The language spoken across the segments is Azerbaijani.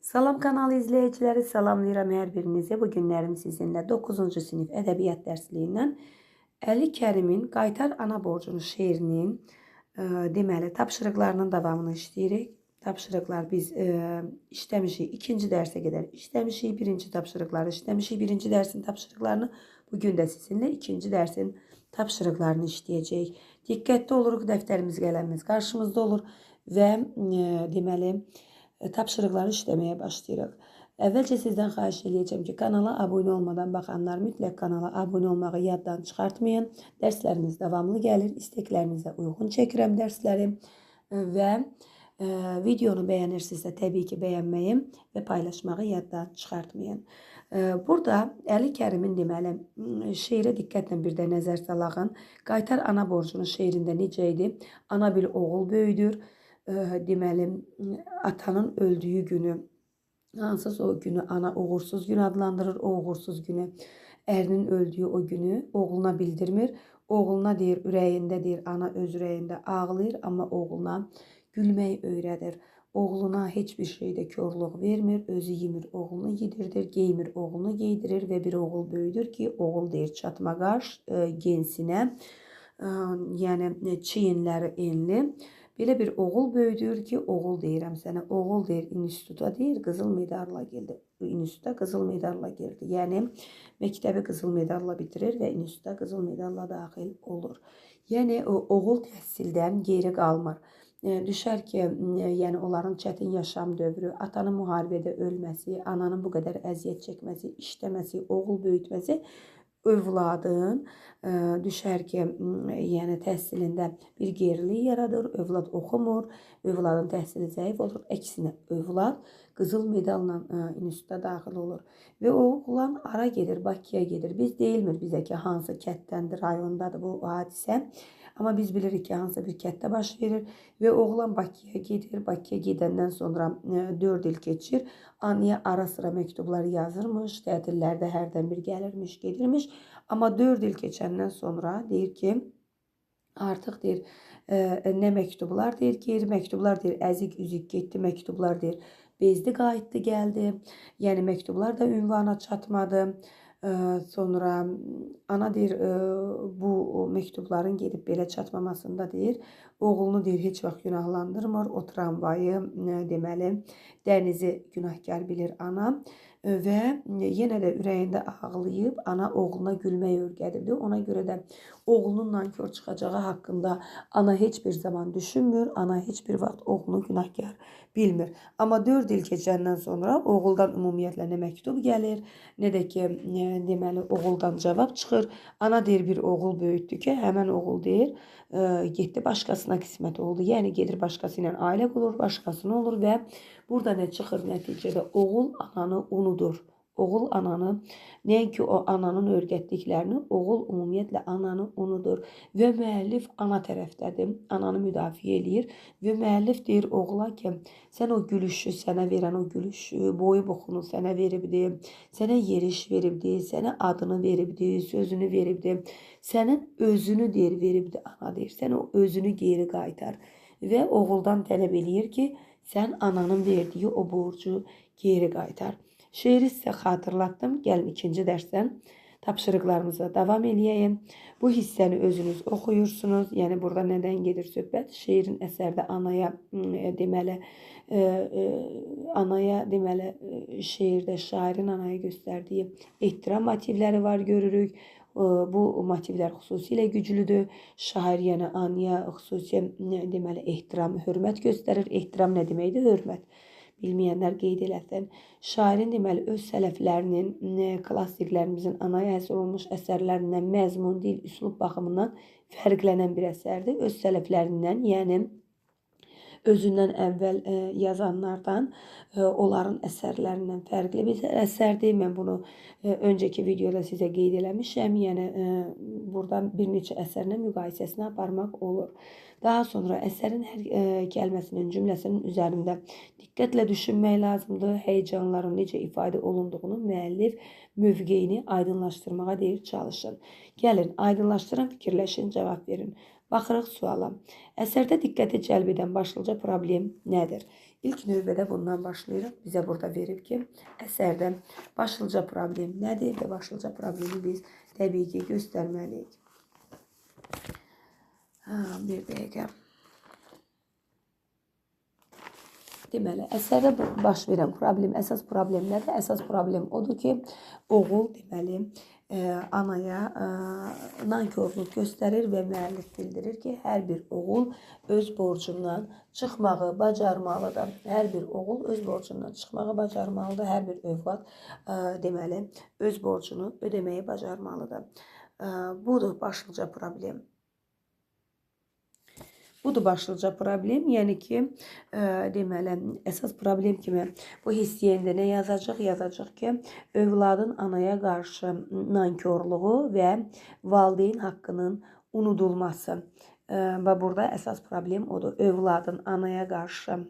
Salam kanalı izleyicileri, salamlayıram hər birinizi. Bu günlərim sizinlə 9-cu sinif ədəbiyyat dərsliyindən Əli Kərimin Qaytar ana borcunu şeirinin deməli tapşırıqlarının davamını işləyirik. Tapşırıqlar biz işləmişik. 2-ci dərsə qədər işləmişik. 1-ci tapşırıqları işləmişik. 1-ci dərsin tapşırıqlarını bugün də sizinlə 2-ci dərsin tapşırıqlarını işləyəcəyik. Diqqətli oluruq, dəftərimiz, qələmimiz qarşımızda olur və deməli tapşırıqları işləməyə başlayırıq. Əvvəlcə sizdən xahiş edəcəm ki, kanala abunə olmadan baxanlar mütləq kanala abunə olmağı yaddan çıxartmayın. Dərslərimiz davamlı gəlir. İstəklərinizə uyğun çəkirəm dərsləri və videonu bəyənirsinizsə təbii ki, bəyənməyi və paylaşmağı yaddan çıxartmayın. Burada Əli Kərimin deməli şeirə diqqətlə bir də nəzər salağın. Qaytar ana borcunu şeirində necə idi? Ana bir oğul böyüdür. Deməli atanın öldüyü günü, hansısa o günü ana uğursuz gün adlandırır. O uğursuz günü, ərinin öldüyü o günü oğluna bildirmir. Oğluna deyir, ürəyində deyir, ana öz ürəyində ağlayır, amma oğluna gülmək öyrədir. Oğluna heç bir şeydə körlük vermir, özü yemir, oğlunu yedirdir, geymir, oğlunu geydirir və bir oğul böyüdür ki, oğul deyir çatma qaş, gensinə, yəni çiyinləri enli. Belə bir oğul böyüdür ki, oğul deyirəm sənə, oğul deyir instituta deyir, qızıl medalla geldi. İnstituta qızıl medalla geldi. Yəni, məktəbi qızıl medalla bitirir və instituta qızıl medalla daxil olur. Yəni, oğul təhsildən geri qalmır. Düşər ki, yəni onların çətin yaşam dövrü, atanın müharibədə ölməsi, ananın bu qədər əziyyət çəkməsi, işləməsi, oğul böyütməsi övladın düşər ki, yəni təhsilində bir gerilik yaradır, övlad oxumur, övladın təhsili zəif olur. Əksinə, övlad qızıl medalla instituta daxil olur. Və o oğlan ara gedir, Bakıya gedir. Biz deyilmir bizə ki, hansı kətdəndir, rayondadır bu hadisə. Amma biz bilirik ki, hansı bir kətdə baş verir və oğlan Bakıya gedir. Bakıya gedəndən sonra 4 il keçir. Anaya ara sıra məktublar yazırmış, tətillərdə hərdən bir gəlirmiş, gedirmiş. Amma 4 il keçəndən sonra deyir ki, artıq deyir, nə məktublar deyir, geri məktublar deyir, əzik üzük getdi, məktublar deyir, bezdi, qayıtdı, gəldi. Yəni məktublar da ünvana çatmadı. Sonra ana deyir, bu məktubların gedib belə çatmamasında deyir, oğlunu deyir, heç vaxt günahlandırmır. O tramvayı, deməli, dənizi günahkar bilir ana və yenə də ürəyində ağlayıb ana oğluna gülmək öyrədirdi. Ona görə də oğlunun nankör çıxacağı haqqında ana heç bir zaman düşünmür. Ana heç bir vaxt oğlunu günahkar bilmir. Amma 4 il keçəndən sonra oğuldan ümumiyyətlə nə məktub gəlir, nə də ki, deməli, oğuldan cavab çıxır. Ana deyir, bir oğul böyütdü ki, həmən oğul deyir, getdi başqasına qismət oldu. Yəni gedir başqası ilə ailə qurur, başqasına olur və burada nə çıxır nəticədə? Oğul ananı unudur. Oğul ananı, nəinki o ananın öyrətdiklərini, oğul ümumiyyətlə ananı unudur. Və müəllif ana tərəfdədir, ananı müdafiə eləyir. Və müəllif deyir oğula ki, sən o gülüşü, sənə verən o gülüşü, boyu buxunu sənə veribdi, sənə yeriş veribdi, sənə adını veribdi, sözünü veribdi, sənin özünü deyir veribdi ana deyir, sən o özünü geri qaytar. Və oğuldan tələb eləyir ki, sən ananın verdiyi o borcu geri qaytar. Şeiri sizə xatırlatdım. Gəlin 2-ci dərsdən tapşırıqlarımıza davam eləyəyim. Bu hissəni özünüz oxuyursunuz. Yəni burada nədən gedir söhbət? Şeirin əsərdə anaya deməli şeirdə şairin anaya göstərdiyi ehtiram motivləri var, görürük. Bu motivlər xüsusilə güclüdür. Şair yəni anaya xüsusi deməli ehtiram, hörmət göstərir. Ehtiram nə deməkdir? Hörmət. Bilməyənlər qeyd eləsin. Şairin deməli öz sələflərinin, klassiklərimizin anaya həsr olunmuş əsərlərindən məzmun, dil, üslub baxımından fərqlənən bir əsərdir. Öz sələflərindən, yəni özündən əvvəl yazanlardan, onların əsərlərindən fərqli bir əsərdir. Mən bunu öncəki videoda sizə qeyd eləmişəm. Yəni buradan bir neçə əsərlə müqayisəsini aparmaq olur. Daha sonra əsərin hər kəlməsinin, cümləsinin üzərində diqqətlə düşünmək lazımdır. Həyəcanların necə ifadə olunduğunu müəllif mövqeyini aydınlaşdırmağa deyir, çalışın. Gəlin, aydınlaşdırın, fikirləşin, cavab verin. Baxırıq suala. Əsərdə diqqəti cəlb edən başlıca problem nədir? İlk növbədə bundan başlayırıq. Bizə burada verib ki, əsərdə başlıca problem nədir və başlıca problemi biz təbii ki göstərməliyik. Bir dəqiqə. Deməli, əsərdə baş verən problem, əsas problem nədir? Əsas problem odur ki, oğul deməli anaya nankorluq göstərir və müəllif bildirir ki, hər bir oğul öz borcundan çıxmağı bacarmalıdır. Hər bir oğul öz borcundan çıxmağı bacarmalıdır. Hər bir övlad deməli öz borcunu ödəməyi bacarmalıdır. Budur başlıca problem. Budur başlıca problem. Yəni ki, deməli, əsas problem kimi bu hissiyində nə yazacaq? Yazacaq ki, övladın anaya qarşı nankorluğu və valideyn haqqının unudulması. Və burada əsas problem odur. Övladın anaya qarşı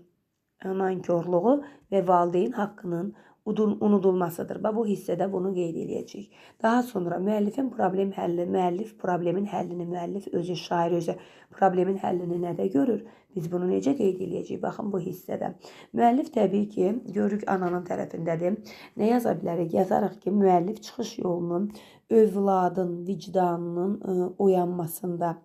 nankorluğu və valideyn haqqının unudulmasıdır. Və bu hissədə bunu qeyd edəcəyik. Daha sonra müəllifin problem həlli, müəllif problemin həllini, müəllif özü, şair özü problemin həllini nədə görür? Biz bunu necə qeyd edəcəyik? Baxın bu hissədə. Müəllif təbii ki, görürük ananın tərəfindədir. Nə yaza bilərik? Yazarıq ki, müəllif çıxış yolunun övladın vicdanının oyanmasında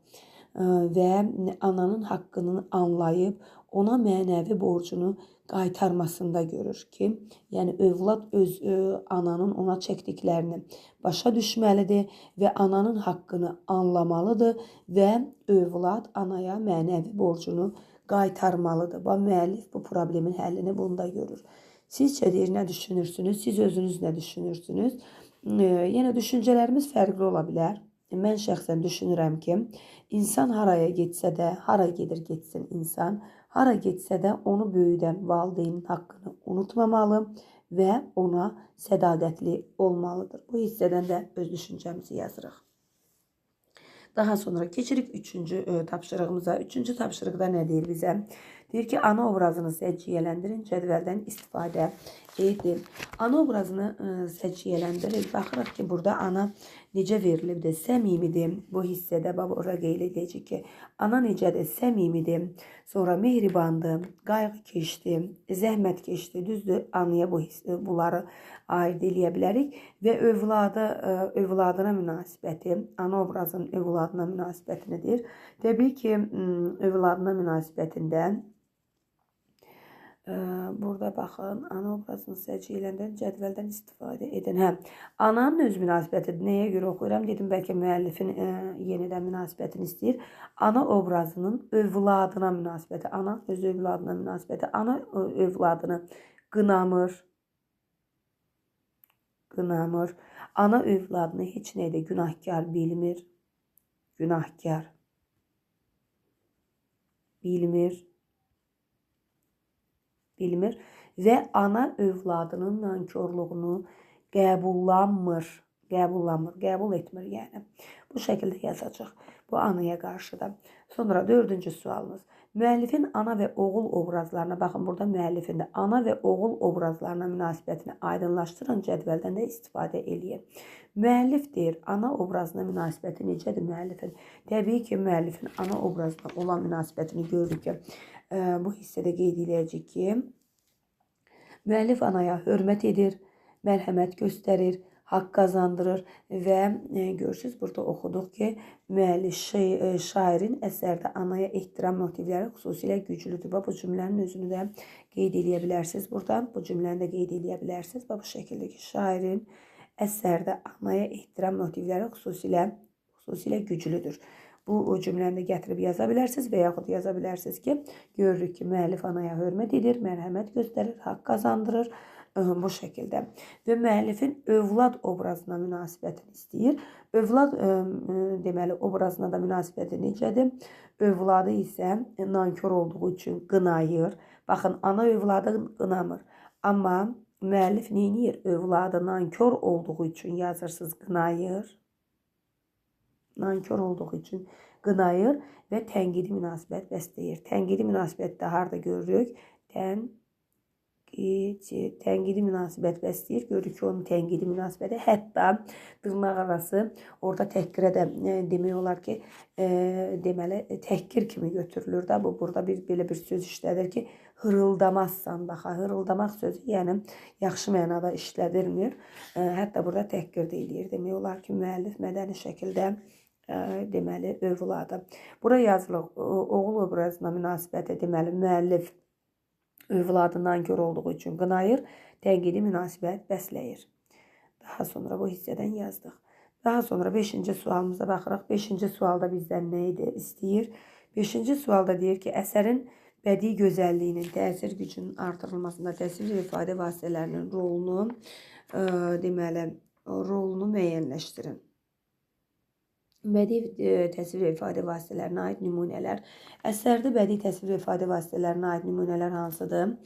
və ananın haqqını anlayıb ona mənəvi borcunu qaytarmasında görür ki, yəni övlad öz ananın ona çəkdiklərini başa düşməlidir və ananın haqqını anlamalıdır və övlad anaya mənəvi borcunu qaytarmalıdır. Və müəllif bu problemin həllini bunda görür. Sizcə deyir, nə düşünürsünüz? Siz özünüz nə düşünürsünüz? Yenə düşüncələrimiz fərqli ola bilər. Mən şəxsən düşünürəm ki, insan haraya getsə də, hara gedir getsin insan, hara getsə də onu böyüdən valideynin haqqını unutmamalı və ona sədaqətli olmalıdır. Bu hissədən də öz düşüncəmizi yazırıq. Daha sonra keçirik 3-cü tapşırığımıza. 3-cü tapşırıqda nə deyir bizə? Deyir ki, ana obrazını səciyyələndirin, cədvəldən istifadə edin. Ana obrazını səciyyələndirin. Baxırıq ki, burada ana necə verilibdir? Səmimidir. Bu hissədə burada qeyd edəcək ki, ana necədir? Səmimidir. Sonra mehribandır, qayğı keçdi, zəhmət keçdi. Düzdür, anaya bunları aid eləyə bilərik. Və övladına münasibəti, ana obrazının övladına münasibətinidir. Təbii ki, övladına münasibətində burada baxın, ana obrazını səciyyələndirən cədvəldən istifadə edin. Ananın öz münasibətidir. Nəyə görə oxuyuram? Dedim, bəlkə müəllifin yenidən münasibətini istəyir. Ana obrazının övladına münasibəti. Ana öz övladına münasibəti. Ana övladını qınamır. Qınamır. Ana övladını heç nədə günahkar bilmir. Günahkar bilmir və ana övladının nankorluğunu qəbul etmir yəni. Bu şəkildə yazacaq. Bu anaya qarşı da. Sonra 4-cü sualımız. Müəllifin ana və oğul obrazlarına, baxın burada müəllifin də ana və oğul obrazlarına münasibətini aydınlaşdıran cədvəldən də istifadə eləyir. Müəllif deyir, ana obrazına münasibəti necədir müəllifin? Təbii ki, müəllifin ana obrazına olan münasibətini görürük ki, bu hissədə qeyd edəcək ki, müəllif anaya hörmət edir, mərhəmət göstərir, haqq qazandırır və görürsünüz, burada oxuduq ki, müəllif şairin əsərdə anaya ehtiram motivləri xüsusilə güclüdür. Bu cümlənin özünü də qeyd edə bilərsiniz. Burada bu cümləni də qeyd edə bilərsiniz. Bu şəkildə ki, şairin əsərdə anaya ehtiram motivləri xüsusilə güclüdür. Bu cümləni də gətirib yaza bilərsiniz və yaxud yaza bilərsiniz ki, görürük ki, müəllif anaya hörmət edir, mərhəmət göstərir, haqq qazandırır. Bu şəkildə. Və müəllifin övlad obrazına münasibətini istəyir. Övlad deməli obrazına da münasibəti necədir? Övladı isə nankor olduğu üçün qınayır. Baxın, ana övladı qınamır. Amma müəllif neyinir? Övladı nankor olduğu üçün yazırsınız qınayır. Nankor olduğu üçün qınayır və tənqidi münasibət bəsləyir. Tənqidi münasibətdə harada görürük? Tənqidi münasibət bəsləyir. Görürük ki, onun tənqidi münasibəti hətta dırnaq arası orada təhqirə də demək olar ki, deməli təhqir kimi götürülür də. Bu burada belə bir söz işlədir ki, hırıldamazsan, bax, hırıldamaq sözü, yəni yaxşı mənada işlədilmir. Hətta burada təhqir də eləyir. Demək olar ki, müəllif mədəni şəkildə deməli övladı. Bura yazılıb oğul obrazına münasibəti, deməli müəllif övladından kör olduğu üçün qınayır, tənqidi münasibət bəsləyir. Daha sonra bu hissədən yazdıq. Daha sonra 5-ci sualımıza baxırıq. 5-ci sualda bizdən nə idi istəyir? 5-ci sualda deyir ki, əsərin bədii gözəlliyinin, təsir gücünün artırılmasında təsvir ifadə vasitələrinin rolunu, deməli, rolunu müəyyənləşdirin. Bədii təsvir ifadə vasitələrinə aid nümunələr. Əsərdə bədii təsvir ifadə vasitələrinə aid nümunələr hansıdır?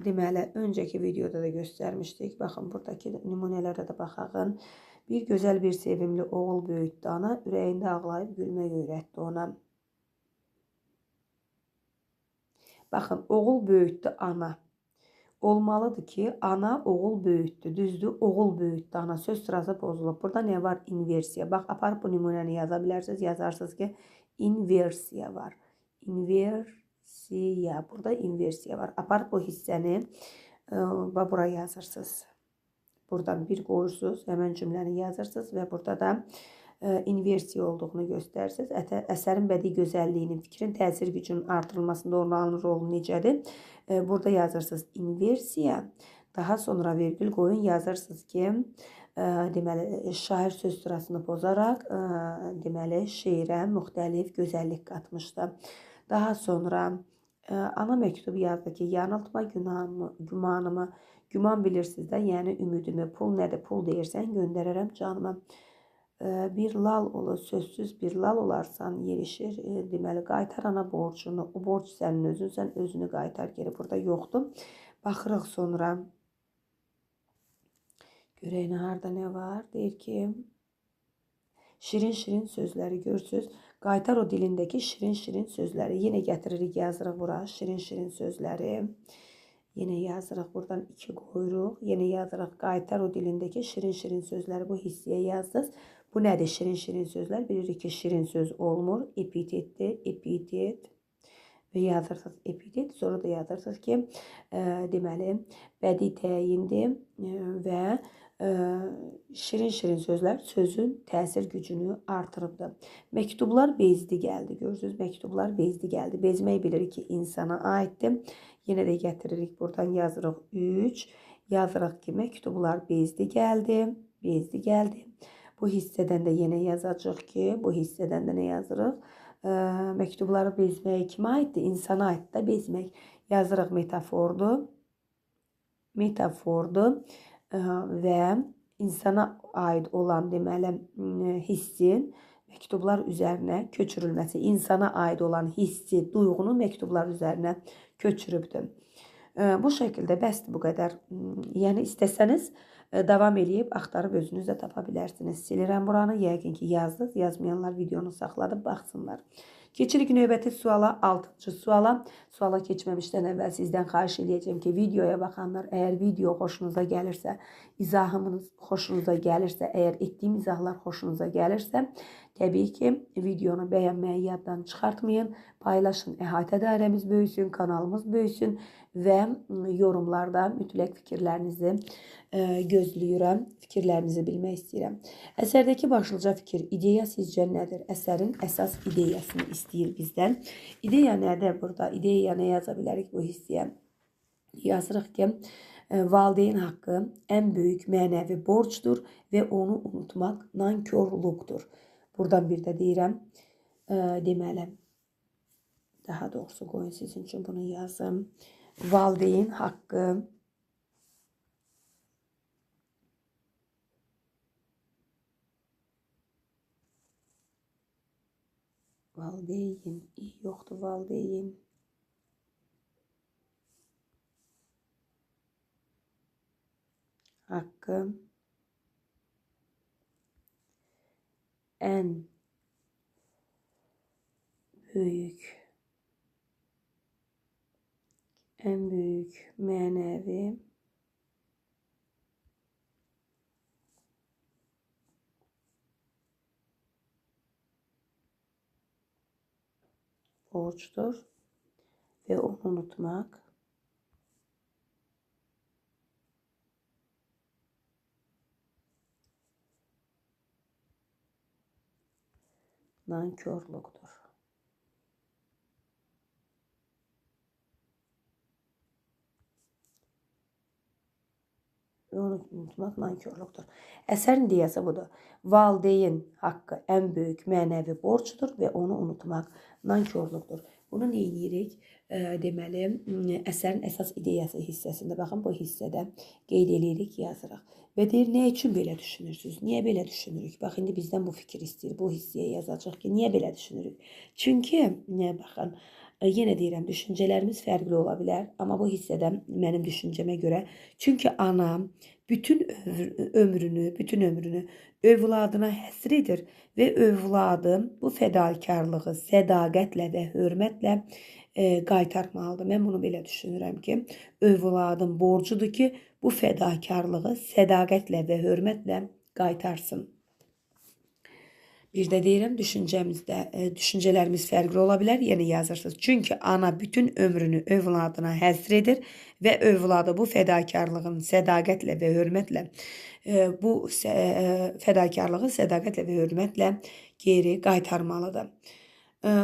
Deməli, öncəki videoda da göstərmişdik. Baxın, buradakı nümunələrə də baxağın. Bir gözəl, bir sevimli oğul böyütdü ana, ürəyində ağlayıb gülmək öyrətdi ona. Baxın, oğul böyütdü ana. Olmalıdır ki, ana oğul böyütdü. Düzdür, oğul böyütdü ana. Söz sırası pozulub. Burada nə var? İnversiya. Bax, aparıb bu nümunəni yaza bilərsiniz. Yazarsınız ki, inversiya var. İnversiya. Burada inversiya var. Aparıb bu hissəni bura yazırsınız. Buradan bir qoyursunuz. Həmən cümləni yazırsınız və burada da inversiya olduğunu göstərsiniz. Əsərin bədii gözəlliyinin, fikrin təsir gücünün artırılmasında onların rolu necədir? Burada yazırsınız inversiya. Daha sonra vergül qoyun, yazırsınız ki, deməli, şair söz sırasını pozaraq, deməli, şeirə müxtəlif gözəllik qatmışdı. Daha sonra ana məktubu yazdı ki, yanıltma gümanımı, güman bilirsiniz də, yəni ümidimi, pul nədir, pul deyirsən, göndərərəm canıma. Bir lal olur, sözsüz bir lal olarsan, yerişir. Deməli, qaytar ana borcunu, o borc sənin özünsən, özünü qaytar geri. Burada yoxdur. Baxırıq sonra. Görək nə, harada nə var? Deyir ki, şirin-şirin sözləri görsünüz. Qaytar o dilindəki şirin-şirin sözləri. Yenə gətiririk, yazırıq bura şirin-şirin sözləri. Yenə yazırıq, buradan 2 qoyuruq. Yenə yazırıq, qaytar o dilindəki şirin-şirin sözləri. Bu hissəyə yazdınız. Bu nədir? Şirin-şirin sözlər. Bilirik ki, şirin söz olmur. Epitetdir, epitet. Və yazırsınız epitet. Sonra da yazırsınız ki, deməli, bədii təyindir və şirin-şirin sözlər sözün təsir gücünü artırıbdır. Məktublar bezdi gəldi. Görürsünüz, məktublar bezdi gəldi. Bezmək bilirik ki, insana aiddir. Yenə də gətiririk, buradan yazırıq 3. Yazırıq ki, məktublar bezdi gəldi. Bezdi gəldi. Bu hissədən də yenə yazacaq ki, bu hissədən də nə yazırıq? Məktubları bezmək kimə aiddir? İnsana aiddir da bezmək. Yazırıq metafordur. Metafordur və insana aid olan, deməli, hissin məktublar üzərinə köçürülməsi. İnsana aid olan hissi, duyğunu məktublar üzərinə köçürübdür. Bu şəkildə bəsdir, bu qədər. Yəni, istəsəniz, davam eləyib, axtarıb özünüz də tapa bilərsiniz. Silirəm buranı, yəqin ki, yazdınız. Yazmayanlar videonu saxladıb, baxsınlar. Keçirik növbəti suala, 6-cı suala. Suala keçməmişdən əvvəl sizdən xahiş edəcəm ki, videoya baxanlar, əgər video xoşunuza gəlirsə, izahımız xoşunuza gəlirsə, əgər etdiyim izahlar xoşunuza gəlirsə, təbii ki, videonu bəyənməyi yaddan çıxartmayın, paylaşın, əhatə dairəmiz böyüsün, kanalımız böyüsün və yorumlarda mütləq fikirlərinizi gözləyirəm, fikirlərinizi bilmək istəyirəm. Əsərdəki başlıca fikir, ideya sizcə nədir? Əsərin əsas ideyasını istəyir bizdən. İdeya nədir burada? İdeya nə yaza bilərik bu hissəyə? Yazırıq ki, valideyn haqqı ən böyük mənəvi borcdur və onu unutmaq nankorluqdur. Buradan bir də deyirəm, deməli, daha doğrusu qoyun sizin üçün bunu yazım. Valideyn haqqı valideyn, yoxdur valideyn. Haqqı ən böyük mənəvi borcdur ve onu unutmak. Nankörlükdür. Onu unutmak nankörlükdür. Əsərin deyəsi budur. Valideyn haqqı ən böyük mənəvi borcdur və onu unutmaq nankörlükdür. Bunu nə edirik? Deməli, əsərin əsas ideyası hissəsində, baxın bu hissədə qeyd edirik, yazırıq. Və deyir, nə üçün belə düşünürsünüz? Niyə belə düşünürük? Bax, indi bizdən bu fikir istəyir. Bu hissəyə yazacaq ki, niyə belə düşünürük? Çünki, baxın, yenə deyirəm, düşüncələrimiz fərqli ola bilər. Amma bu hissədə mənim düşüncəmə görə, çünki anam bütün ömrünü övladına həsr edir və övladım bu fədakarlığı sədaqətlə və hörmətlə qaytarmalıdır. Mən bunu belə düşünürəm ki, övladın borcudur ki, bu fədakarlığı sədaqətlə və hörmətlə qaytarsın. Bir də deyirəm, düşüncələrimiz fərqli ola bilər, yenə yazırsınız. Çünki ana bütün ömrünü övladına həsr edir və övladı bu fədakarlığın sədaqətlə və hörmətlə geri qaytarmalıdır.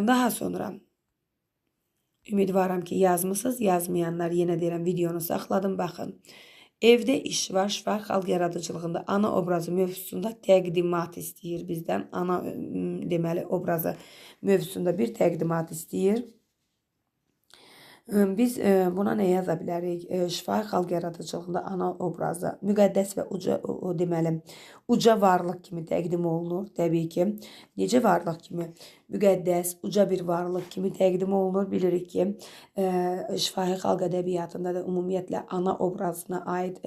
Daha sonra ümidvaram ki, yazmısınız. Yazmayanlar yenə deyirəm, videonu saxladım, baxın. Evdə iş var, şifahi xalq yaradıcılığında ana obrazı mövzusunda təqdimat istəyir bizdən. Ana deməli obrazı mövzusunda bir təqdimat istəyir. Biz buna nə yaza bilərik? Şifahi xalq yaradıcılığında ana obrazı müqəddəs və uca varlıq kimi təqdim olunur. Təbii ki, necə varlıq kimi? Müqəddəs, uca bir varlıq kimi təqdim olunur. Bilirik ki, şifahi xalq ədəbiyyatında da ümumiyyətlə ana obrazına aid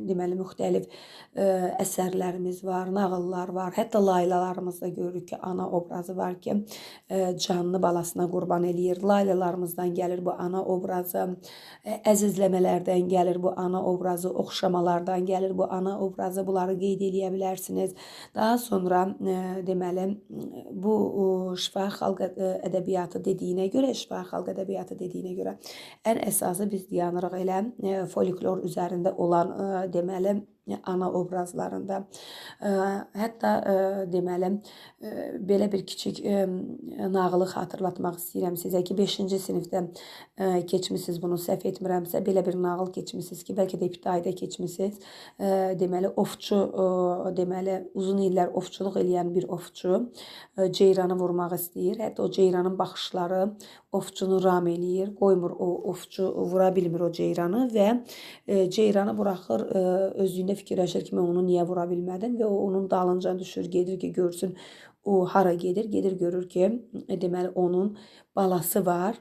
deməli müxtəlif əsərlərimiz var, nağıllar var. Hətta laylalarımızda görürük ki, ana obrazı var ki, canlı balasına qurban eləyir. Laylalarımızdan gəlir bu ana obrazı, əzizləmələrdən gəlir bu ana obrazı, oxşamalardan gəlir bu ana obrazı. Bunları qeyd edə bilərsiniz. Daha sonra deməli bu şifahi xalq ədəbiyyatı dediyinə görə ən əsası biz dayanırıq elə folklor üzərində olan deməli ana obrazlarında. Hətta deməli belə bir kiçik nağılı xatırlatmaq istəyirəm sizə ki, 5-ci sinifdə keçmisiniz, bunu səhv etmirəmsə, belə bir nağıl keçmisiniz ki, bəlkə də ibtidaidə keçmisiniz. Deməli ovçu, deməli uzun illər ovçuluq eləyən bir ovçu ceyranı vurmaq istəyir. Hətta o ceyranın baxışları ovçunu ram eləyir, qoymur o ovçu vura bilmir o ceyranı və ceyranı buraxır, özlüyündə fikirləşir ki, mən onu niyə vura bilmədim və o onun dalınca düşür, gedir ki, görsün o hara gedir, görür ki, deməli onun balası var.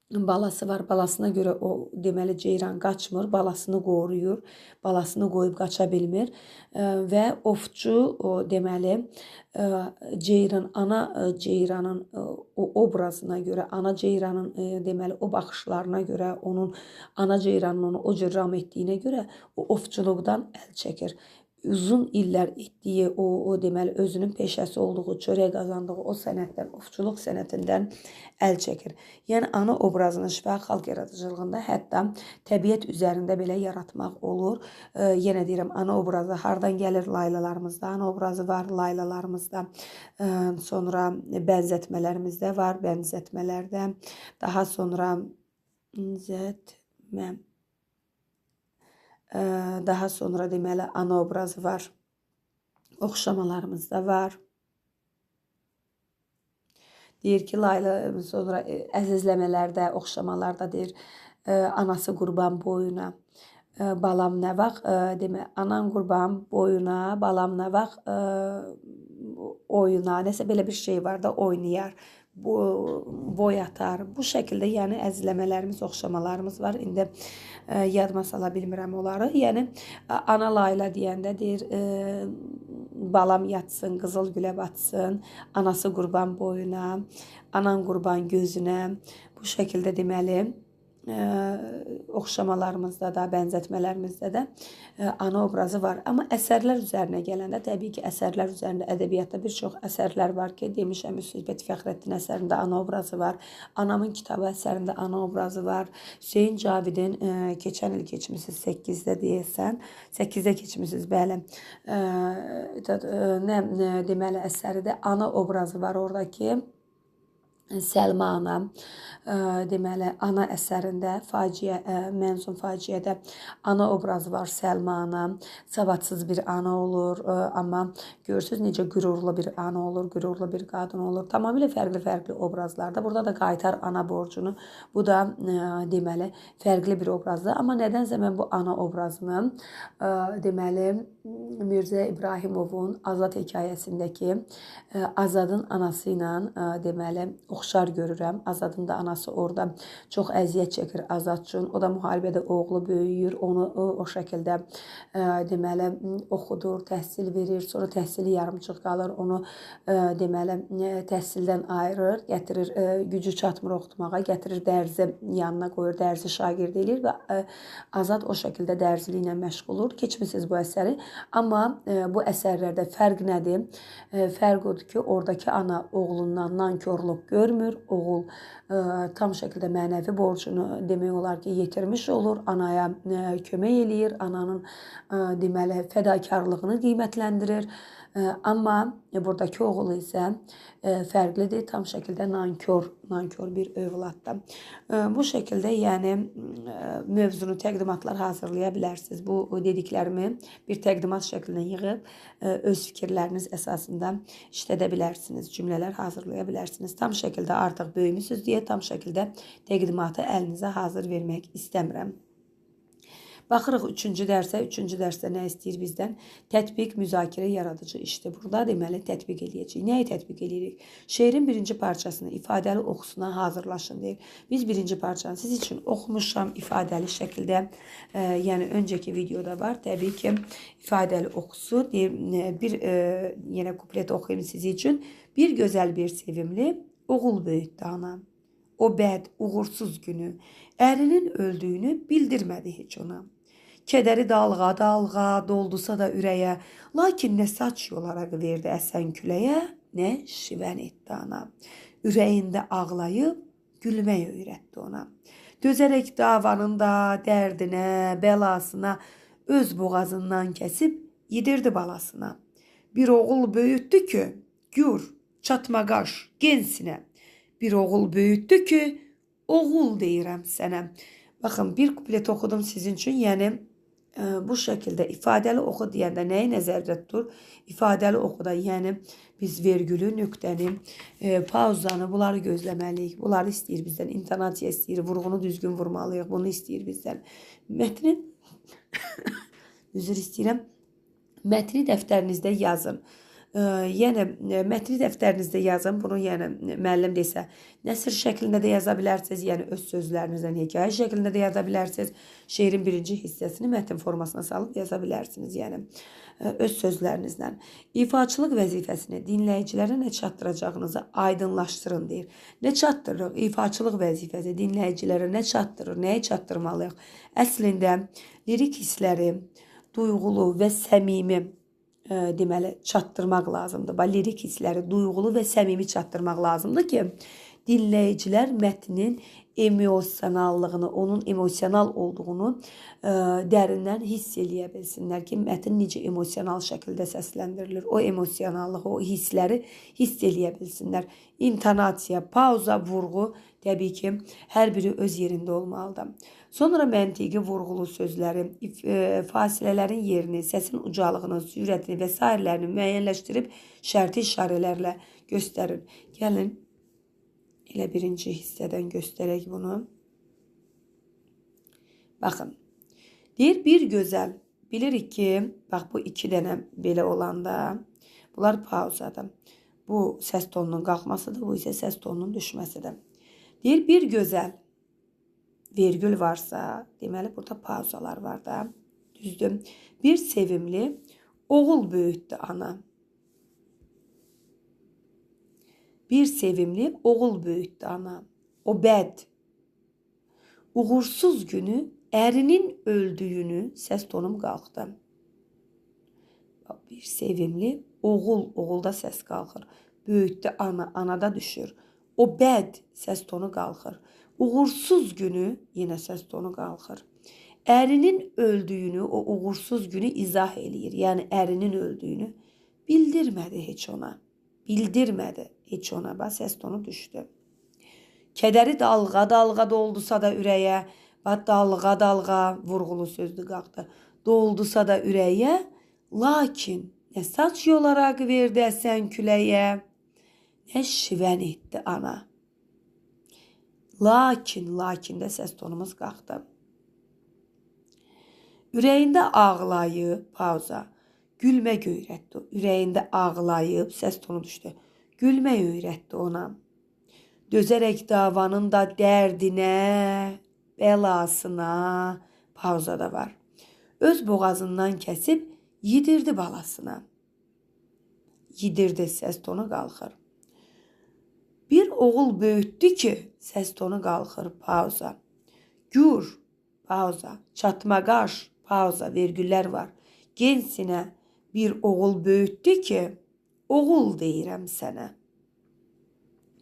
Balasına görə o deməli ceyran qaçmır, balasını qoruyur, balasını qoyub qaça bilmir və ovçu deməli ana ceyranın o obrazına görə, ana ceyranın deməli o baxışlarına görə, onun ana ceyranın onu o cür ram etdiyinə görə o ovçuluqdan əl çəkir. Uzun illər etdiyi o deməli özünün peşəsi olduğu, çörək qazandığı o sənətdən, ovçuluq sənətindən əl çəkir. Yəni ana obrazını şifahi xalq yaradıcılığında hətta təbiət üzərində belə yaratmaq olur. Yenə deyirəm, ana obrazı hardan gəlir? Laylalarımızda ana obrazı var, laylalarımızda. Sonra bənzətmələrimizdə var, bənzətmələrdə. Daha sonra daha sonra deməli ana obrazı var. Oxşamalarımızda var. Deyir ki, layla sonra əzizləmələrdə, oxşamalarda deyir, anası qurban boyuna, balam nə vaxt, anan qurban boyuna, balam nə vaxt oyuna, nəsə belə bir şey var da oynayar, boy atar. Bu şəkildə yəni əzizləmələrimiz, oxşamalarımız var. İndi yadıma sala bilmirəm onları. Yəni ana layla deyəndə deyir, balam yatsın, qızıl gülə batsın, anası qurban boyuna, anan qurban gözünə. Bu şəkildə deməli oxşamalarımızda da, bənzətmələrimizdə də ana obrazı var. Amma əsərlər üzərinə gələndə, təbii ki, əsərlər üzərində ədəbiyyatda bir çox əsərlər var ki, demişəm, Müsbət Fəxrəddin əsərində ana obrazı var. Anamın kitabı əsərində ana obrazı var. Hüseyn Cavidin keçən il keçmişsiniz 8-də deyəsən, 8-də keçmişsiniz, bəli. Nə deməli əsəridə ana obrazı var oradakı. Səlma ana, deməli, ana əsərində, Mənzum faciədə ana obrazı var, Səlma ana. Savadsız bir ana olur, amma görürsünüz necə qürurlu bir ana olur, qürurlu bir qadın olur. Tamamilə fərqli obrazlarda. Burada da qaytar ana borcunu. Bu da deməli, fərqli bir obrazdır. Amma nədənsə mən bu ana obrazını deməli, Mirzə İbrahimovun Azad hekayəsindəki Azadın anası ilə deməli, oxşar görürəm. Azadın da anası orada çox əziyyət çəkir Azad üçün. O da müharibədə oğlu böyüyür. Onu o şəkildə deməli oxudur, təhsil verir. Sonra təhsili yarımçıq qalır. Onu deməli təhsildən ayırır, gətirir, gücü çatmır oxutmağa, gətirir dərzi yanına qoyur, dərzi şagird eləyir və Azad o şəkildə dərziliklə məşğul olur. Keçmisiniz bu əsəri. Amma bu əsərlərdə fərq nədir? Fərq odur ki, oradakı ana oğlundan nankorluq görmür. Oğul tam şəkildə mənəvi borcunu demək olar ki, yetirmiş olur. Anaya kömək eləyir. Ananın deməli fədakarlığını qiymətləndirir. Amma buradakı oğul isə fərqlidir. Tam şəkildə nankor bir övladdır. Bu şəkildə yəni mövzunu təqdimatlar hazırlaya bilərsiniz. Bu dediklərimi bir təqdimat şəklində yığıb öz fikirləriniz əsasında işlədə bilərsiniz. Cümlələr hazırlaya bilərsiniz. Tam şəkildə artıq böyümüsünüz deyə tam şəkildə təqdimatı əlinizə hazır vermək istəmirəm. Baxırıq 3-cü dərsə. 3-cü dərsdə nə istəyir bizdən? Tətbiq, müzakirə, yaradıcı işdir. Burada deməli tətbiq eləyəcəyik. Nəyi tətbiq eləyirik? Şeirin birinci parçasını ifadəli oxusuna hazırlaşın deyir. Biz birinci parçanı siz üçün oxumuşam ifadəli şəkildə. Yəni öncəki videoda var. Təbii ki, ifadəli oxusu deyir. Bir yenə kuplet oxuyayım siz üçün. Bir gözəl, bir sevimli oğul böyütdü ana. O bəd, uğursuz günü ərinin öldüyünü bildirmədi heç ona. Kədəri dalğa doldusa da ürəyə, lakin nə saç yolaraq verdi əsən küləyə, nə şivən etdi ana. Ürəyində ağlayıb, gülmək öyrətdi ona. Dözərək davanın da dərdinə, bəlasına, öz boğazından kəsib yedirdi balasına. Bir oğul böyütdü ki, gür, çatmaqaş, gensinə. Bir oğul böyütdü ki, oğul deyirəm sənə. Baxın, bir kuplet oxudum sizin üçün, yəni bu şəkildə ifadəli oxu deyəndə nəyi nəzərdə tutur? İfadəli oxuda, yəni biz vergülü, nöqtəni, pauzanı, bunları gözləməliyik. Bunları istəyir bizdən, intonasiya istəyir, vurğunu düzgün vurmalıyıq, bunu istəyir bizdən. Mətni, üzr istəyirəm, mətni dəftərinizdə yazın. Yəni mətni dəftərinizdə yazın. Bunu yəni müəllim desə nəsr şəklində də yaza bilərsiniz. Yəni öz sözlərinizdən hekayə şəklində də yaza bilərsiniz. Şeirin birinci hissəsini mətn formasına salıb yaza bilərsiniz. Yəni öz sözlərinizdən. İfaçılıq vəzifəsini dinləyicilərə nə çatdıracağınızı aydınlaşdırın deyir. Nə çatdırırıq? İfaçılıq vəzifəsi dinləyicilərə nə çatdırır? Nəyi çatdırmalıyıq? Əslində lirik hissləri duyğulu və səmimi deməli çatdırmaq lazımdır. Lirik hissləri duyğulu və səmimi çatdırmaq lazımdır ki, dinləyicilər mətnin emosionallığını, onun emosional olduğunu dərindən hiss eləyə bilsinlər ki, mətn necə emosional şəkildə səsləndirilir. O emosionallığı, o hissləri hiss eləyə bilsinlər. İntonasiya, pauza, vurğu təbii ki, hər biri öz yerində olmalıdır. Sonra məntiqi vurğulu sözləri, fasilələrin yerini, səsin ucalığını, sürətini və sairələrini müəyyənləşdirib şərti işarələrlə göstərin. Gəlin, elə birinci hissədən göstərək bunu. Baxın, deyir bir gözəl, bilirik ki, bax bu iki dənə belə olanda, bunlar pauzadır. Bu səs tonunun qalxmasıdır, bu isə səs tonunun düşməsidir. Deyir bir gözəl, vergül varsa, deməli burada pauzalar var da, düzdür. Bir sevimli oğul böyütdü ana. Bir sevimli oğul böyütdü ana. O bəd, Uğursuz günü ərinin öldüyünü səs tonum qalxdı. Bir sevimli oğulda səs qalxır. Böyütdü anada düşür. O bəd səs tonu qalxır. Uğursuz günü yenə səs tonu qalxır. Ərinin öldüyünü, o uğursuz günü izah eləyir. Yəni ərinin öldüyünü bildirmədi heç ona. Bildirmədi heç ona. Bax səs tonu düşdü. Kədəri dalğa doldusa da ürəyə, bax dalğa vurğulu sözdü qalxdı. Doldusa da ürəyə, lakin nə saç yolaraq verdi əsən küləyə, nə şivən etdi ana. Lakin də səs tonumuz qalxdı. Ürəyində ağlayıb, pauza, gülmək öyrətdi. Ürəyində ağlayıb, səs tonu düşdü. Gülmək öyrətdi ona. Dözərək davanın da dərdinə, bəlasına, pauza da var. Öz boğazından kəsib yedirdi balasına. Yedirdi, səs tonu qalxır. Bir oğul böyütdü ki, səs tonu qalxır, pauza. Gür, pauza. Çatma qaş, pauza, vergüllər var. Gensinə bir oğul böyütdü ki, oğul deyirəm sənə.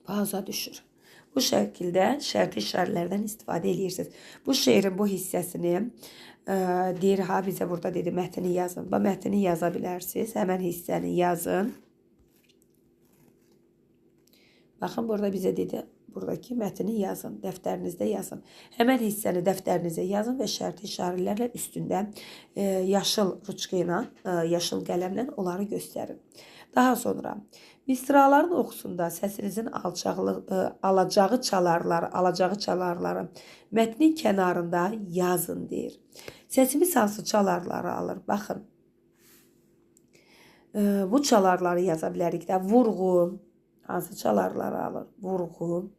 Pauza düşür. Bu şəkildə şərti işarələrdən istifadə edirsiniz. Bu şeirin bu hissəsini deyir, bizə burada dedi, mətni yazın. Bu mətni yaza bilərsiniz. Həmən hissəni yazın. Baxın, burada bizə dedi, buradakı mətni yazın. Dəftərinizdə yazın. Həmən hissəni dəftərinizə yazın və şərti işarələrlə üstündə yaşıl ruçka ilə, yaşıl qələmlə onları göstərin. Daha sonra misraların oxusunda səsinizin alacağı çalarları mətnin kənarında yazın deyir. Səsimiz hansı çalarları alır? Baxın. Bu çalarları yaza bilərik də. Vurğu hansı çalarları alır? Vurğu.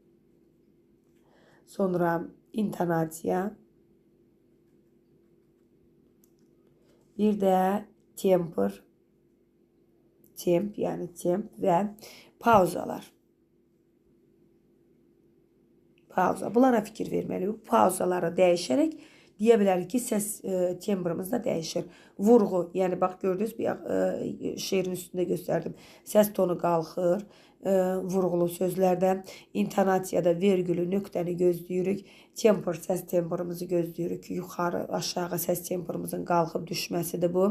Sonra intonasiya. Bir də temper. Yəni temp və pauzalar. Pauza. Bunlara fikir verməliyik. Bu pauzaları dəyişərək deyə bilərik ki, səs tembrimiz də dəyişir. Vurğu, yəni bax gördünüz, şeirin üstündə göstərdim. Səs tonu qalxır, vurğulu sözlərdə, intonasiyada vergülü, nöqtəni gözləyirik. Temper, səs temperimizi gözləyirik. Yuxarı, aşağı səs temperimizin qalxıb düşməsidir bu.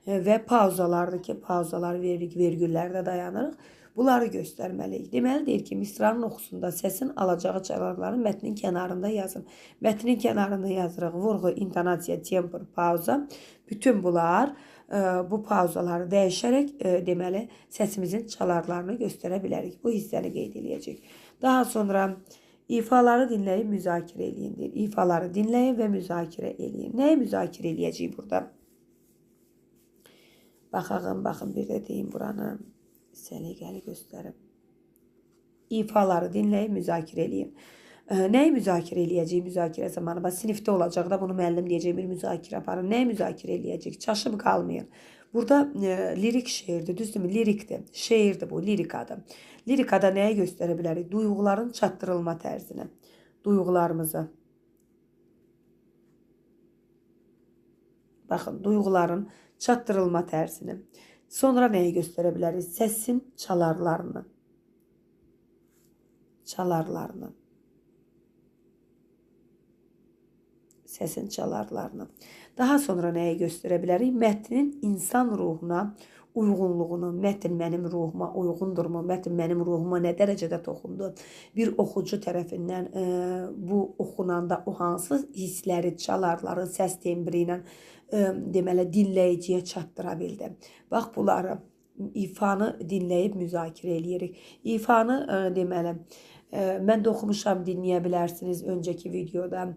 Və pauzalardır ki, pauzalar veririk, vergüllərdə dayanırıq. Bunları göstərməliyik. Deməli deyir ki, misranın oxusunda səsin alacağı çalarları mətnin kənarında yazın. Mətnin kənarında yazırıq. Vurğu, intonasiya, temper, pauza. Bütün bunlar bu pauzaları dəyişərək deməli səsimizin çalarlarını göstərə bilərik. Bu hissəni qeyd edəcək. Daha sonra ifaları dinləyib müzakirə eləyin deyir. İfaları dinləyin və müzakirə eləyin. Nəyi müzakirə eləyəcək burada? Baxın, bir də deyim buranı. Səliqəli göstərim. İfaları dinləyib müzakirə eləyin. Nəyi müzakirə eləyəcək müzakirə zamanı? Sinifdə olacaq da bunu müəllim deyəcək, bir müzakirə aparın. Nəyi müzakirə eləyəcək? Çaşıb qalmayın. Burada lirik şeirdir, düzdürmü? Lirikdir. Şeirdir bu, lirikadır. Lirikada nəyə göstərə bilərik? Duyğuların çatdırılma tərzini. Duyğularımızı. Baxın, duyğuların çatdırılma tərzini. Sonra nəyə göstərə bilərik? Səsin çalarlarını. Çalarlarını. Səsin çalarlarını. Daha sonra nəyə göstərə bilərik? Mətnin insan ruhuna uyğunluğunu, mətn mənim ruhuma uyğundurmu, mətn mənim ruhuma nə dərəcədə toxundu? Bir oxucu tərəfindən bu oxunanda o hansı hissləri, çalarları, səs tembri ilə deməli dinləyiciyə çatdıra bildi. Bax bunları ifanı dinləyib müzakirə eləyirik. İfanı deməli mən də oxumuşam, dinləyə bilərsiniz öncəki videoda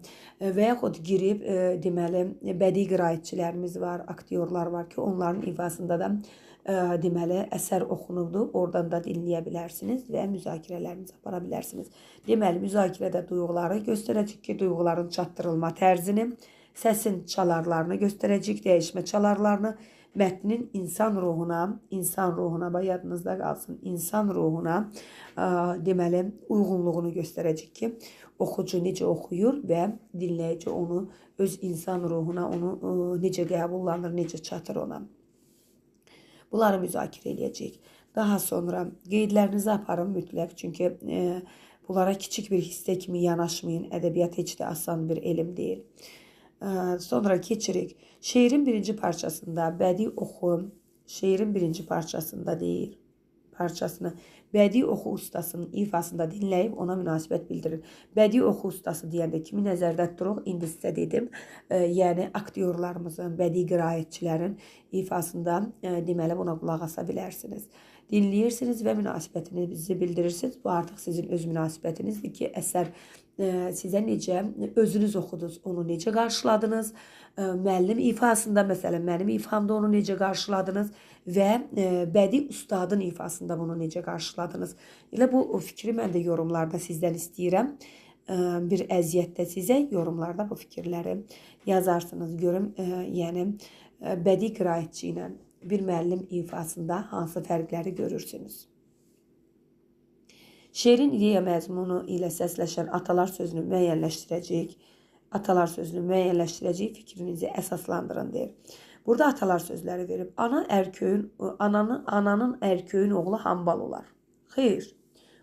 və yaxud girib deməli bədii qiraətçilərimiz var, aktyorlar var ki, onların ifasında da deməli əsər oxunubdur. Oradan da dinləyə bilərsiniz və müzakirələrinizi apara bilərsiniz. Deməli müzakirədə duyğuları göstərəcək ki, duyğuların çatdırılma tərzini, səsin çalarlarını göstərəcək, dəyişmə çalarlarını mətnin insan ruhuna, yadınızda qalsın, insan ruhuna deməli uyğunluğunu göstərəcək ki, oxucu necə oxuyur və dinləyici onu öz insan ruhuna necə qəbullanır, necə çatır ona. Bunları müzakirə edəcəyik. Daha sonra qeydlərinizi aparın mütləq, çünki bunlara kiçik bir hissə kimi yanaşmayın. Ədəbiyyat heç də asan bir elm deyil. Sonra keçirik. Şeirin birinci parçasında bədii oxu, şeirin birinci parçasında deyir. Parçasını bədii oxu ustasının ifasında dinləyib ona münasibət bildirir. Bədii oxu ustası deyəndə kimi nəzərdə tuturuq? İndi sizə dedim. Yəni aktyorlarımızın, bədii qiraətçilərin ifasında deməli buna qulaq asa bilərsiniz. Dinləyirsiniz və münasibətinizi bildirirsiniz. Bu artıq sizin öz münasibətinizdir ki, əsər sizə necə, özünüz oxudunuz, onu necə qarşıladınız, müəllim ifasında, məsələn, mənim ifamda onu necə qarşıladınız və bədii ustadın ifasında bunu necə qarşıladınız. Elə bu fikri mən də yorumlarda sizdən istəyirəm. Bir əziyyətdə sizə yorumlarda bu fikirləri yazarsınız. Görüm, yəni bədii qiraətçi ilə bir müəllim ifasında hansı fərqləri görürsünüz. Şeirin ideya məzmunu ilə səsləşən atalar sözünü müəyyənləşdirəcək. Atalar sözünü müəyyənləşdirəcək, fikrinizi əsaslandırın deyir. Burada atalar sözləri verib. Ananın ərköyün oğlu hambal olar. Xeyr,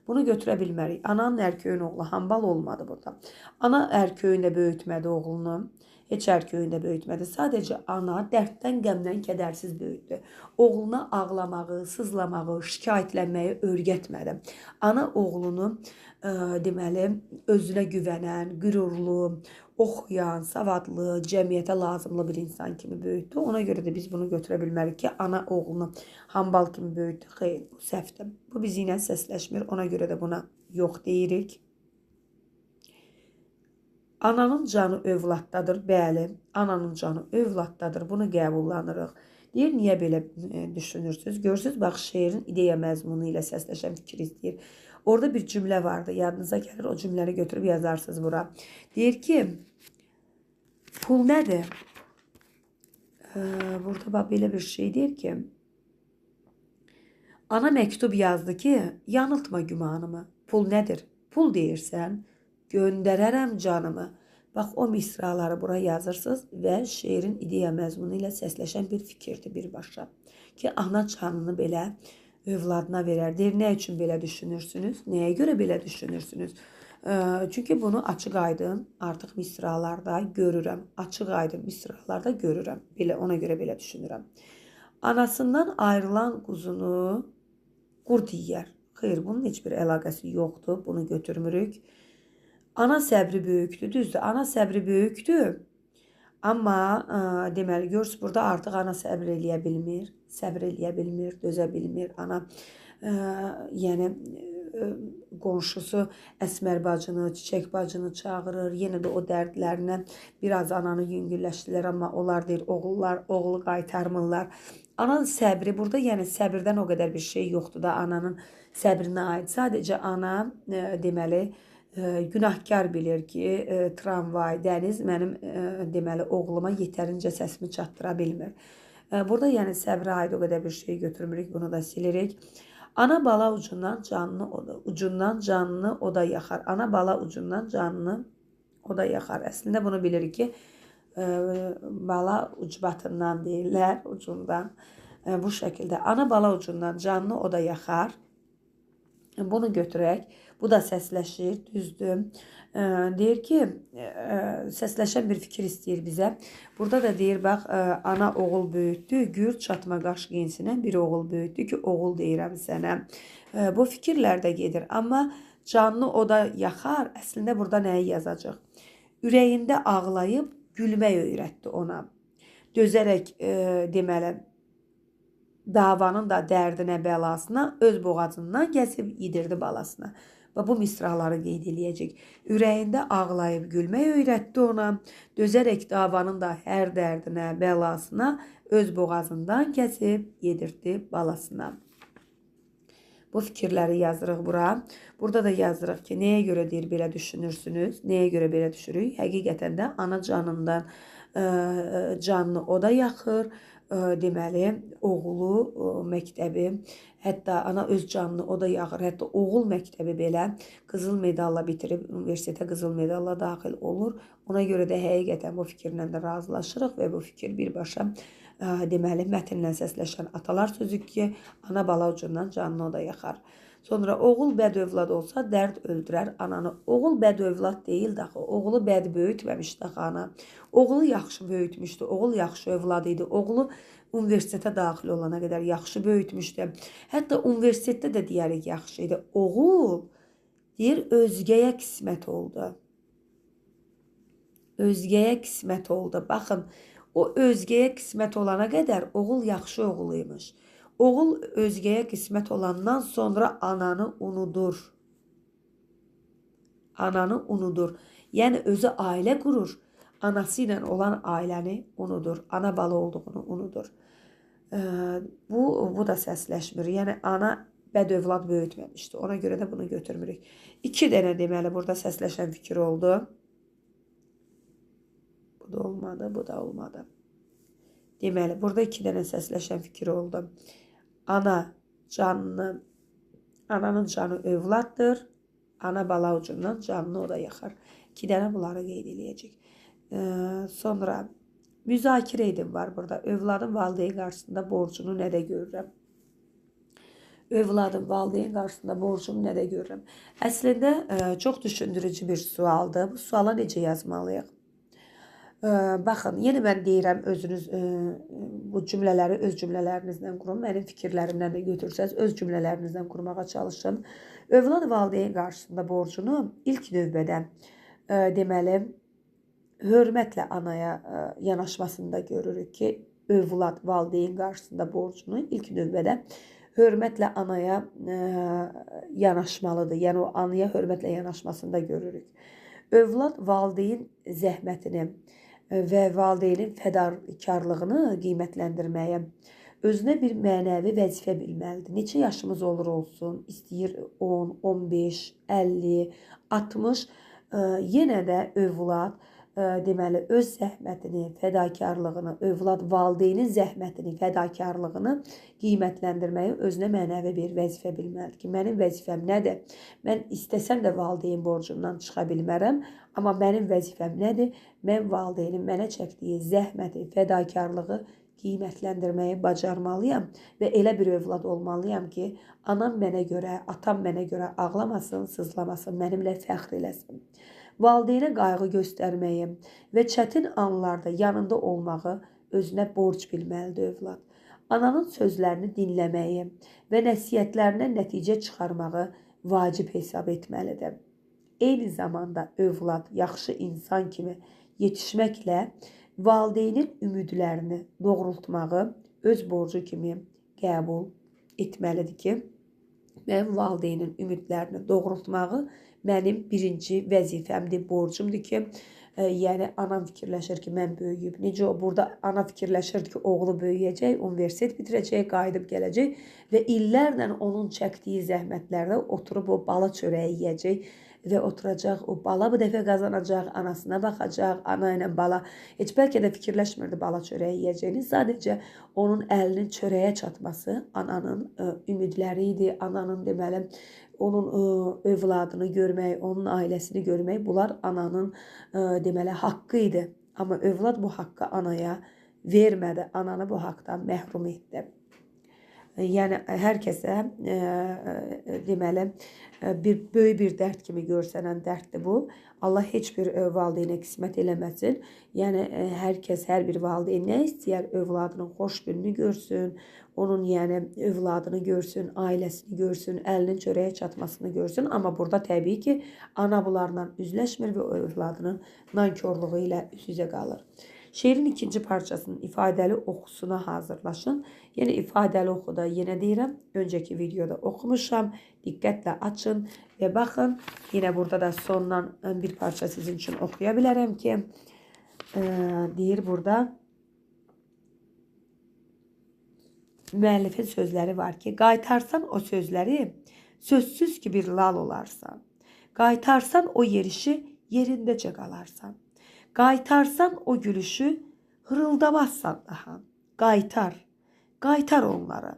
bunu götürə bilmərik. Ananın ərköyün oğlu hambal olmadı burada. Ana ərköyündə böyütmədi oğlunu. Heç ərköyündə böyütmədi. Sadəcə ana dərddən, qəmdən kədərsiz böyütdü. Oğluna ağlamağı, sızlamağı, şikayətlənməyi öyrətmədi. Ana oğlunu deməli özünə güvənən, qürurlu, oxuyan, savadlı, cəmiyyətə lazımlı bir insan kimi böyütdü. Ona görə də biz bunu götürə bilmərik ki, ana oğlunu hambal kimi böyütdü. Xeyr, bu səhvdir. Bu bizi ilə səsləşmir. Ona görə də buna yox deyirik. Ananın canı övladdadır. Bəli, ananın canı övladdadır. Bunu qəbullanırıq. Deyir, niyə belə düşünürsünüz? Görürsünüz, bax, şeirin ideya məzmunu ilə səsləşən fikir istəyir. Orada bir cümlə vardı. Yadınıza gəlir, o cümləni götürüb yazarsınız bura. Deyir ki, pul nədir? Burada bax, belə bir şey deyir ki, ana məktub yazdı ki, yanıltma gümanımı. Pul nədir? Pul deyirsən, göndərərəm canımı. Bax, o misraları bura yazırsınız və şeirin ideya məzmunu ilə səsləşən bir fikirdir birbaşa. Ki, ana canını belə övladına verər. Deyir, nə üçün belə düşünürsünüz? Nəyə görə belə düşünürsünüz? Çünki bunu açıq-aydın artıq misralarda görürəm. Açıq-aydın misralarda görürəm. Ona görə belə düşünürəm. Anasından ayrılan quzunu qurd yeyər. Xeyr, bunun heç bir əlaqəsi yoxdur. Bunu götürmürük. Ana səbri böyükdür, düzdür. Ana səbri böyükdür. Amma deməli, görürsünüz, burada artıq ana səbr eləyə bilmir. Səbr eləyə bilmir, dözə bilmir. Ana, yəni, qonşusu Əsmər bacını, Çiçək bacını çağırır. Yenə də o dərdlərinə biraz ananı yüngülləşdirilər. Amma onlar deyir, oğlu qaytarmırlar. Ana səbri, burada yəni səbirdən o qədər bir şey yoxdur da ananın səbrinə aid. Sadəcə ana, deməli, günahkar bilir ki, tramvay, dəniz mənim deməli oğluma yetərincə səsimi çatdıra bilmir. Burada yəni səbrə aid o qədər bir şey götürmürük, bunu da silirik. Ana bala ucundan canını oda yaxar. Ana bala ucundan canını oda yaxar. Əslində bunu bilirik ki, bala ucbatından deyirlər, ucundan. Bu şəkildə ana bala ucundan canını oda yaxar. Bunu götürək. Bu da səsləşir, düzdür. Deyir ki, səsləşən bir fikir istəyir bizə. Burada da deyir, bax, ana oğul böyütdü, gür çatma qaş gensinə bir oğul böyütdü ki, oğul deyirəm sənə. Bu fikirlər də gedir. Amma canını oda yaxar, əslində burada nəyi yazacaq? Ürəyində ağlayıb gülmək öyrətdi ona. Dözərək deməli, davanın da dərdinə, bəlasına öz boğazından kəsib yedirdi balasına. Və bu misraları qeyd eləyəcək. Ürəyində ağlayıb gülmək öyrətdi ona. Dözərək davanın da hər dərdinə, bəlasına öz boğazından kəsib yedirdi balasına. Bu fikirləri yazırıq bura. Burada da yazırıq ki, nəyə görə deyir belə düşünürsünüz? Nəyə görə belə düşürük? Həqiqətən də ana canından canını o da yaxır. deməli, oğlu məktəbi, hətta ana öz canını o da yaxır. Hətta oğul məktəbi belə qızıl medalla bitirib universitetə qızıl medalla daxil olur. Ona görə də həqiqətən bu fikirlə də razılaşırıq və bu fikir birbaşa deməli mətnlə səsləşən atalar sözü ki, ana bala ucundan canını o da yaxar. Sonra oğul bəd övlad olsa dərd öldürər ananı. Oğul bəd övlad deyil də axı. Oğlu bəd böyütməmişdi axı ana. Oğlu yaxşı böyütmüşdü. Oğul yaxşı övlad idi. Oğlu universitetə daxil olana qədər yaxşı böyütmüşdü. Hətta universitetdə də deyərik yaxşı idi. Oğul deyir özgəyə qismət oldu. Özgəyə qismət oldu. Baxın, o özgəyə qismət olana qədər oğul yaxşı oğul imiş. Oğul özgəyə qismət olandan sonra ananı unudur. Ananı unudur. Yəni özü ailə qurur. Anası ilə olan ailəni unudur. Ana bala olduğunu unudur. Bu da səsləşmir. Yəni ana bəd övlad böyütməmişdi. Ona görə də bunu götürmürük. 2 dənə deməli burada səsləşən fikir oldu. Bu da olmadı, bu da olmadı. Deməli burada 2 dənə səsləşən fikir oldu. Ana canını, ananın canı övladdır. Ana bala ucundan canını o da yaxar. 2 dənə bunları qeyd eləyəcək. Sonra müzakirə edin var burada. Övladın valideyn qarşısında borcunu nədə görürəm? Övladın valideyn qarşısında borcunu nədə görürəm? Əslində çox düşündürücü bir sualdır. Bu suala necə yazmalıyıq? Baxın, yenə mən deyirəm, özünüz bu cümlələri öz cümlələrinizdən qurun. Mənim fikirlərimdən də götürsəz, öz cümlələrinizdən qurmağa çalışın. Övlad valideyn qarşısında borcunu ilk növbədə deməli, hörmətlə anaya yanaşmasında görürük ki, övlad valideyn qarşısında borcunu ilk növbədə hörmətlə anaya yanaşmalıdır. Yəni o anaya hörmətlə yanaşmasında görürük. Övlad valideyn zəhmətini və valideynin fədakarlığını qiymətləndirməyə, özünə bir mənəvi vəzifə bilməlidir. Neçə yaşımız olur olsun, istəyir 10, 15, 50, 60, yenə də övlad deməli öz zəhmətini, fədakarlığını, övlad valideynin zəhmətini, fədakarlığını qiymətləndirməyi özünə mənəvi bir vəzifə bilməlidir ki, mənim vəzifəm nədir? Mən istəsəm də valideyn borcundan çıxa bilmərəm, amma mənim vəzifəm nədir? Mən valideynin mənə çəkdiyi zəhməti, fədakarlığı qiymətləndirməyi bacarmalıyam və elə bir övlad olmalıyam ki, anam mənə görə, atam mənə görə ağlamasın, sızlamasın, mənimlə fəxr eləsin. Valideynə qayğı göstərməyi və çətin anlarda yanında olmağı özünə borc bilməlidir övlad. Ananın sözlərini dinləməyi və nəsihətlərinə nəticə çıxarmağı vacib hesab etməlidir. Eyni zamanda övlad yaxşı insan kimi yetişməklə valideynin ümidlərini doğrultmağı öz borcu kimi qəbul etməlidir ki, mən valideynin ümidlərini doğrultmağı mənim birinci vəzifəmdir, borcumdur ki, yəni anam fikirləşir ki, mən böyüyüb. Necə o burada ana fikirləşirdi ki, oğlu böyüyəcək, universitet bitirəcək, qayıdıb gələcək və illərlə onun çəkdiyi zəhmətlərdə oturub o bala çörəyi yeyəcək və oturacaq, o bala bu dəfə qazanacaq, anasına baxacaq, ana ilə bala heç bəlkə də fikirləşmirdi bala çörəyi yeyəcəyini. Sadəcə onun əlinin çörəyə çatması ananın ümidləri idi, ananın deməli onun övladını görmək, onun ailəsini görmək, bunlar ananın deməli haqqı idi. Amma övlad bu haqqı anaya vermədi, ananı bu haqqdan məhrum etdi. Yəni hər kəsə deməli böyük bir dərd kimi görsənən dərddir bu. Allah heç bir valideynə qismət eləməsin. Yəni hər kəs, hər bir valideyn nə istəyər? Övladının xoş gününü görsün, onun yəni övladını görsün, ailəsini görsün, əlinin çörəyə çatmasını görsün. Amma burada təbii ki, ana bunlarla üzləşmir və o övladının nankorluğu ilə üz-üzə qalır. Şeirin ikinci parçasının ifadəli oxusuna hazırlaşın. Yəni ifadəli oxuda yenə deyirəm, öncəki videoda oxumuşam. Diqqətlə açın və baxın. Yenə burada da sondan bir parça sizin üçün oxuya bilərəm ki, deyir burada müəllifin sözləri var ki, qaytarsan o sözləri sözsüz ki bir lal olarsan. Qaytarsan o yerişi yerindəcə qalarsan. Qaytarsan o gülüşü hırıldamazsan daha. Qaytar. Qaytar onları.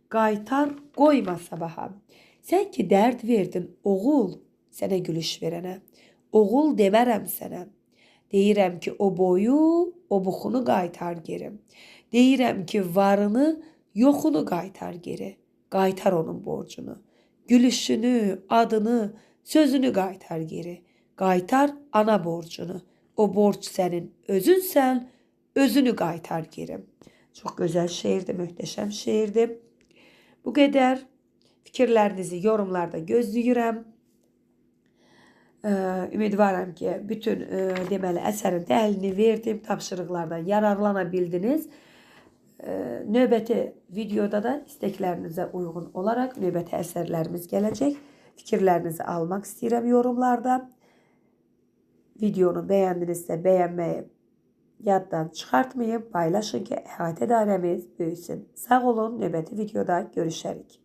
Qaytar, qoyma sabaha. Sən ki dərd verdin, oğul, sənə gülüş verənə. Oğul demərəm sənə. Deyirəm ki, o boyu, o buxunu qaytar geri. Deyirəm ki, varını, yoxunu qaytar geri. Qaytar onun borcunu. Gülüşünü, adını, sözünü qaytar geri. Qaytar ana borcunu. O borc sənin özünsən, özünü qaytar geri. Çok güzel şiirdi, muhteşem şiirdi. Bu kadar. Fikirlerinizi yorumlarda gözləyirəm. Ümidvaram ki, bütün deməli əsərin təhlilini verdim, tapşırıqlardan yararlana bildiniz. Növbəti videoda da isteklerinize uygun olarak növbəti əsərlərimiz gələcək. Fikirlerinizi almak istəyirəm yorumlarda. Videonu beğendinizsə beğenmeyi yaddan çıxartmayın, paylaşın ki, əhatə dairəmiz böyüsün. Sağ olun, növbəti videoda görüşərik.